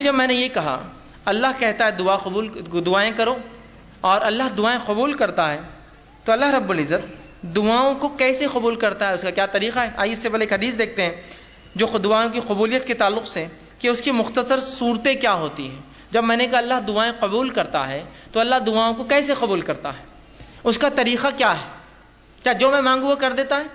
جب میں نے یہ کہا اللہ کہتا ہے دعائیں کرو اور اللہ دعائیں قبول کرتا ہے، تو اللہ رب العزت دعاؤں کو کیسے قبول کرتا ہے، اس کا کیا طریقہ ہے؟ آئیے اس سے پہلے ایک حدیث دیکھتے ہیں جو دعاؤں کی قبولیت کے تعلق سے کہ اس کی مختصر صورتیں کیا ہوتی ہیں۔ جب میں نے کہا اللہ دعائیں قبول کرتا ہے تو اللہ دعاؤں کو کیسے قبول کرتا ہے، اس کا طریقہ کیا ہے؟ کیا جو میں مانگوں وہ کر دیتا ہے؟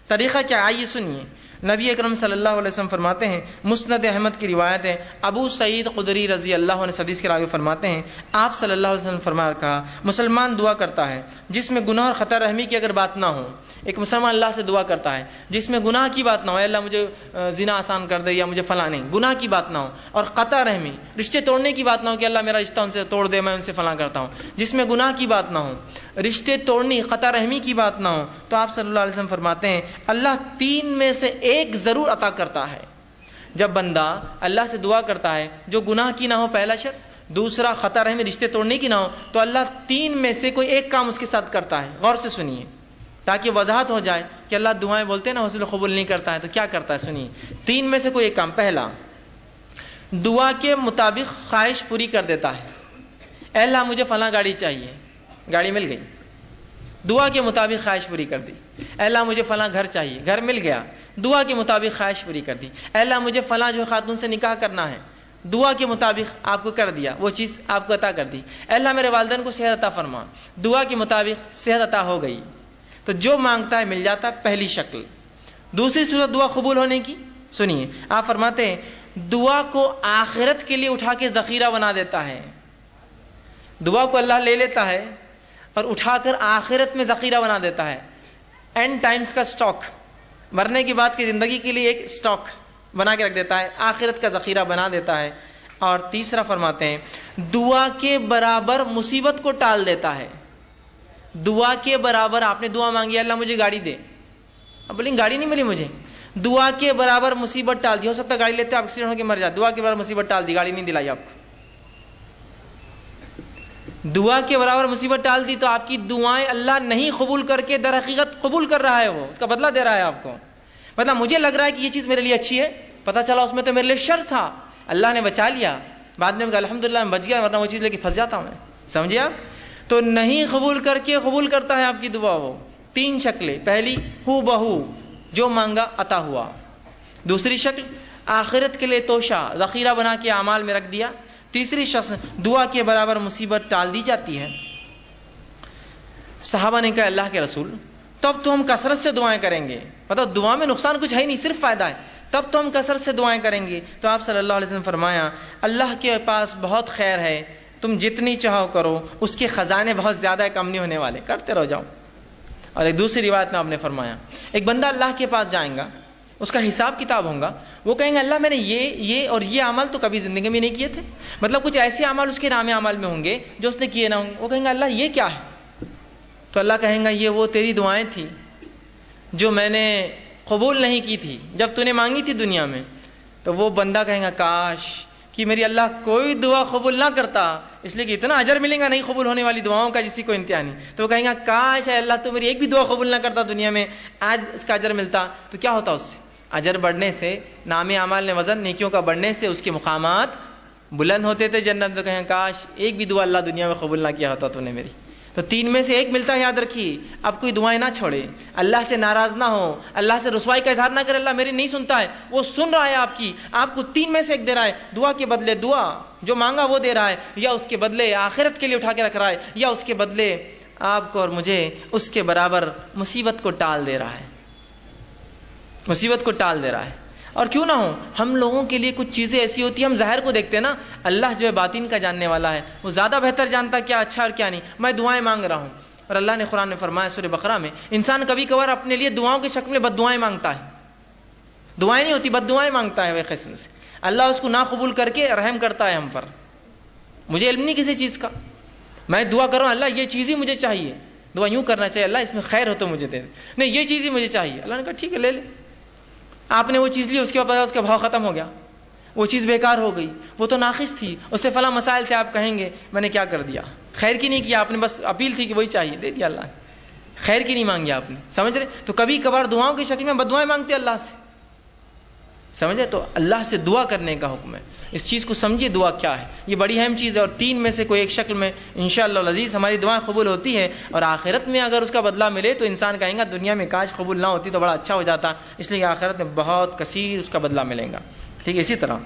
طریقہ کیا ہے؟ آئیے سنیے۔ نبی اکرم صلی اللہ علیہ وسلم فرماتے ہیں، مسند احمد کی روایت ہے، ابو سعید خدری رضی اللہ عنہ حدیث کے راوی فرماتے ہیں آپ صلی اللہ علیہ وسلم فرما کہا مسلمان دعا کرتا ہے جس میں گناہ اور خطا رحمی کی اگر بات نہ ہو۔ ایک مسلمان اللہ سے دعا کرتا ہے جس میں گناہ کی بات نہ ہو، اللہ مجھے زنا آسان کر دے یا مجھے فلاں نہیں، گناہ کی بات نہ ہو، اور قطع رحمی رشتے توڑنے کی بات نہ ہو کہ اللہ میرا رشتہ ان سے توڑ دے، میں ان سے فلاں کرتا ہوں، جس میں گناہ کی بات نہ ہو، رشتے توڑنی قطع رحمی کی بات نہ ہو، تو آپ صلی اللہ علیہ وسلم فرماتے ہیں اللہ 3 میں سے ایک ضرور عطا کرتا ہے۔ جب بندہ اللہ سے دعا کرتا ہے جو گناہ کی نہ ہو، پہلا شرط، دوسرا قطع رحمی رشتے توڑنے کی نہ ہو، تو اللہ 3 میں سے کوئی ایک کام اس کے ساتھ کرتا ہے۔ غور سے سنیے تاکہ وضاحت ہو جائے کہ اللہ دعائیں بولتے ہیں نا حوصلہ قبول نہیں کرتا ہے، تو کیا کرتا ہے؟ سنیے 3 میں سے کوئی ایک کام۔ پہلا، دعا کے مطابق خواہش پوری کر دیتا ہے۔ اے اللہ مجھے فلاں گاڑی چاہیے، گاڑی مل گئی، دعا کے مطابق خواہش پوری کر دی۔ اے اللہ مجھے فلاں گھر چاہیے، گھر مل گیا، دعا کے مطابق خواہش پوری کر دی۔ اے اللہ مجھے فلاں جو خاتون سے نکاح کرنا ہے، دعا کے مطابق آپ کو کر دیا، وہ چیز آپ کو عطا کر دی۔ اے اللہ میرے والدین کو صحت عطا فرما، دعا کے مطابق صحت عطا ہو گئی۔ تو جو مانگتا ہے مل جاتا ہے، پہلی شکل۔ دوسری صورت دعا قبول ہونے کی، سنیے آپ فرماتے ہیں دعا کو آخرت کے لیے اٹھا کے ذخیرہ بنا دیتا ہے۔ دعا کو اللہ لے لیتا ہے اور اٹھا کر آخرت میں ذخیرہ بنا دیتا ہے، اینڈ ٹائمز کا سٹاک، مرنے کے بعد کی زندگی کے لیے ایک سٹاک بنا کے رکھ دیتا ہے، آخرت کا ذخیرہ بنا دیتا ہے۔ اور تیسرا فرماتے ہیں دعا کے برابر مصیبت کو ٹال دیتا ہے۔ دعا کے برابر آپ نے دعا مانگی اللہ مجھے گاڑی دے، اب بولیں گاڑی نہیں ملی مجھے، دعا کے برابر مصیبت ٹال دی۔ ہو سکتا ہے گاڑی لیتے آپ ایکسیڈنٹ ہو کے مر جائے، دعا کے برابر مصیبت ٹال دی، گاڑی نہیں دلائی آپ کو۔ دعا کے برابر مصیبت ٹال دی تو آپ کی دعائیں اللہ نہیں قبول کر کے در حقیقت قبول کر رہا ہے، وہ اس کا بدلہ دے رہا ہے آپ کو۔ مطلب مجھے لگ رہا ہے کہ یہ چیز میرے لیے اچھی ہے، پتہ چلا اس میں تو میرے لیے شر تھا، اللہ نے بچا لیا، بعد میں کہا الحمدللہ میں بچ گیا، ورنہ وہ چیز لے کے پھنس جاتا ہوں میں۔ سمجھے آپ؟ تو نہیں قبول کر کے قبول کرتا ہے آپ کی دعا۔ وہ 3 شکلیں، پہلی ہو بہو جو مانگا عطا ہوا، دوسری شکل آخرت کے لیے توشہ ذخیرہ بنا کے اعمال میں رکھ دیا، تیسری شخص دعا کے برابر مصیبت ٹال دی جاتی ہے۔ صحابہ نے کہا اللہ کے رسول تب تو ہم کثرت سے دعائیں کریں گے، مطلب دعا میں نقصان کچھ ہے ہی نہیں، صرف فائدہ ہے، تب تو ہم کثرت سے دعائیں کریں گے۔ تو آپ صلی اللہ علیہ وسلم فرمایا اللہ کے پاس بہت خیر ہے، تم جتنی چاہو کرو، اس کے خزانے بہت زیادہ ہے، کم نہیں ہونے والے، کرتے رہ جاؤ۔ اور ایک دوسری روایت میں آپ نے فرمایا ایک بندہ اللہ کے پاس جائیں گا، اس کا حساب کتاب ہوگا، وہ کہیں گے اللہ میں نے یہ اور یہ عمل تو کبھی زندگی میں نہیں کیے تھے، مطلب کچھ ایسے عمل اس کے نام عمل میں ہوں گے جو اس نے کیے نہ ہوں گے۔ وہ کہیں گے اللہ یہ کیا ہے؟ تو اللہ کہیں گا یہ وہ تیری دعائیں تھیں جو میں نے قبول نہیں کی تھی جب تو نے مانگی تھی دنیا میں۔ تو وہ بندہ کہیں گا کاش کہ میری اللہ کوئی دعا قبول نہ کرتا، اس لیے کہ اتنا اجر ملے گا نہیں قبول ہونے والی دعاؤں کا جسی کو انتہا نہیں۔ تو وہ کہیں گا کاش ہے اللہ تو میری ایک بھی دعا قبول نہ کرتا دنیا میں، آج اس کا اجر ملتا۔ تو کیا ہوتا اس سے؟ اجر بڑھنے سے، نام اعمال نے وزن نیکیوں کا بڑھنے سے اس کے مقامات بلند ہوتے تھے جنت۔ تو کہیں کاش ایک بھی دعا اللہ دنیا میں قبول نہ کیا ہوتا تو نے میری۔ تو 3 میں سے ایک ملتا ہے، یاد رکھیے۔ اب کوئی دعائیں نہ چھوڑے، اللہ سے ناراض نہ ہو، اللہ سے رسوائی کا اظہار نہ کرے اللہ میری نہیں سنتا ہے، وہ سن رہا ہے آپ کی، آپ کو 3 میں سے ایک دے رہا ہے، دعا کے بدلے دعا جو مانگا وہ دے رہا ہے، یا اس کے بدلے آخرت کے لیے اٹھا کے رکھ رہا ہے، یا اس کے بدلے آپ کو اور مجھے اس کے برابر مصیبت کو ٹال دے رہا ہے، مصیبت کو ٹال دے رہا ہے۔ اور کیوں نہ ہو، ہم لوگوں کے لیے کچھ چیزیں ایسی ہوتی ہیں، ہم ظاہر کو دیکھتے ہیں نا، اللہ جو ہے باطن کا جاننے والا ہے، وہ زیادہ بہتر جانتا کیا اچھا اور کیا نہیں۔ میں دعائیں مانگ رہا ہوں، اور اللہ نے قرآن میں فرمایا سورہ بقرہ میں انسان کبھی کبھار اپنے لیے دعاؤں کی شکل میں بد دعائیں مانگتا ہے، دعائیں نہیں ہوتی بد دعائیں مانگتا ہے وہ قسم سے، اللہ اس کو نہ قبول کر کے رحم کرتا ہے ہم پر۔ مجھے علم نہیں کسی چیز کا، میں دعا کر رہا ہوں اللہ یہ چیز ہی مجھے چاہیے، دعا یوں کرنا چاہیے اللہ اس میں خیر ہو تو مجھے دے دے، نہیں یہ چیز ہی مجھے چاہیے، اللہ نے کہا ٹھیک ہے لے لے۔ آپ نے وہ چیز لی، اس کے بعد اس کا بھاؤ ختم ہو گیا، وہ چیز بیکار ہو گئی، وہ تو ناقص تھی، اس سے فلاں مسائل تھے، آپ کہیں گے میں نے کیا کر دیا، خیر کی نہیں کیا آپ نے، بس اپیل تھی کہ وہی چاہیے، دے دیا اللہ نے، خیر کی نہیں مانگی آپ نے۔ سمجھ رہے؟ تو کبھی کبھار دعاؤں کی شکل میں بد دعائیں مانگتے اللہ سے، سمجھے؟ تو اللہ سے دعا کرنے کا حکم ہے. اس چیز کو سمجھیے دعا کیا ہے. یہ بڑی اہم چیز ہے اور 3 میں سے کوئی ایک شکل میں انشاءاللہ العزیز ہماری دعائیں قبول ہوتی ہیں اور آخرت میں اگر اس کا بدلہ ملے تو انسان کہیں گا دنیا میں کاش قبول نہ ہوتی تو بڑا اچھا ہو جاتا. اس لیے آخرت میں بہت کثیر اس کا بدلہ ملے گا. ٹھیک ہے. اسی طرح